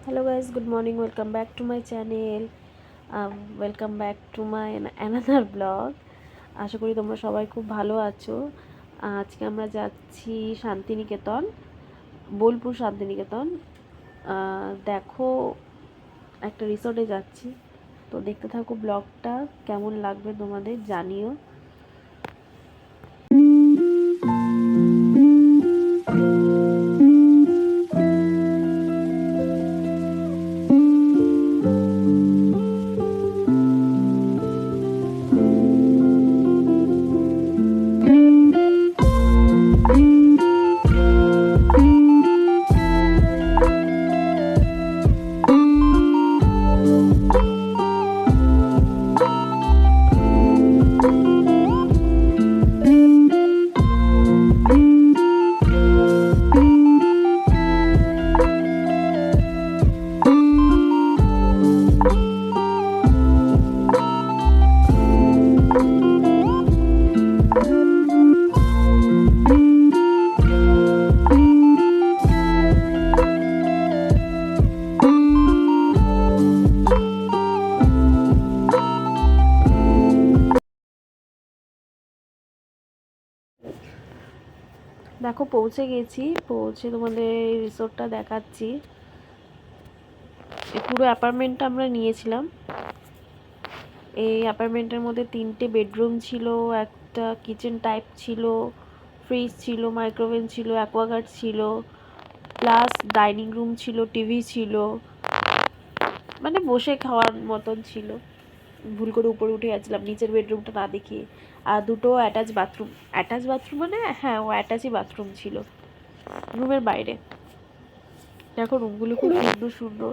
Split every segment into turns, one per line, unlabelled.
Hello guys, good morning. Welcome back to my channel. Welcome back to my another vlog. আশা করি তোমরা সবাই খুব ভালো আছো। আজকে আমরা যাচ্ছি শান্তিনিকেতন, বোলপুর শান্তিনিকেতন। দেখো, একটা রিসোর্টে যাচ্ছি, তো দেখতে থাকো ব্লগটা। কেমন লাগবে তোমাদের জানিও। দেখো পৌঁছে গেছি, পৌঁছে তোমাদের রিসোর্টটা দেখাচ্ছি। পুরো অ্যাপার্টমেন্টটা আমরা নিয়েছিলাম। এই অ্যাপার্টমেন্টের মধ্যে 3টে বেডরুম ছিল, একটা কিচেন টাইপ ছিল, ফ্রিজ ছিল, মাইক্রোওয়েভ ছিল, অ্যাকোয়াগার্ড ছিল, প্লাস ডাইনিং রুম ছিল, টিভি ছিল, মানে বসে খাওয়ার মতন ছিল। ভুল করে উপরে উঠে গেছিলাম নিচের বেডরুমটা না দেখিয়ে। আর দুটো অ্যাটাচ বাথরুম মানে হ্যাঁ, ও অ্যাটাচই বাথরুম ছিল রুমের বাইরে। দেখো রুমগুলো খুব সুন্দর সুন্দর।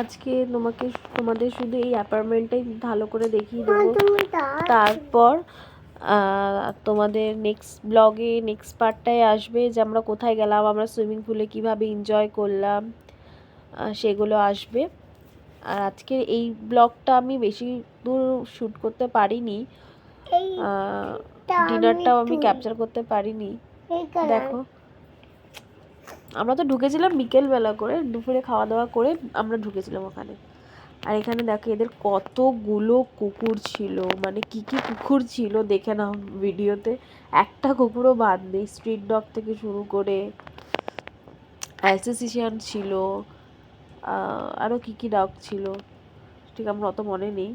আজকে তোমাদের শুধু এই অ্যাপার্টমেন্টটাই ভালো করে দেখিয়ে দেবো। তারপর তোমাদের নেক্সট ব্লগে নেক্সট পার্টটায় আসবে যে আমরা কোথায় গেলাম, আমরা সুইমিং পুলে কিভাবে এনজয় করলাম, সেগুলো আসবে। আর আজকের এই ব্লগটা আমি বেশি দূর শ্যুট করতে পারিনি, ডিনারটাও আমি ক্যাপচার করতে পারিনি। দেখো আমরা তো ঢুকেছিলাম বিকেলবেলা করে, দুপুরে খাওয়া দাওয়া করে আমরা ঢুকেছিলাম ওখানে। আর এখানে দেখো এদের কতগুলো কুকুর ছিল, মানে কি কি কুকুর ছিল দেখে নাও ভিডিওতে, একটা কুকুরও বাদ নেই। স্ট্রিট ডগ থেকে শুরু করে অ্যালসেসিয়ান ছিল, আরও কী কী ডগ ছিল ঠিক আমার অত মনে নেই।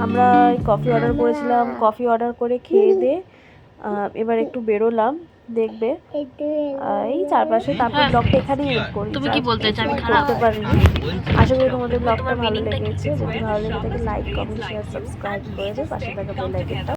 আমরা কফি অর্ডার করেছিলাম, কফি অর্ডার করে খেয়ে দিয়ে এবার একটু বেরোলাম দেখবে এই চারপাশে, তারপর ব্লগটা এখানেই এড করি। তুমি কি বলতে চাও? আমি করতে পারিনি। আশা করি তোমাদের ব্লগটা ভালো লেগেছে। যদি ভালো লেগে থাকে লাইক, কমেন্ট, শেয়ার, সাবস্ক্রাইব করে পাশে থাকা বেল আইকনটা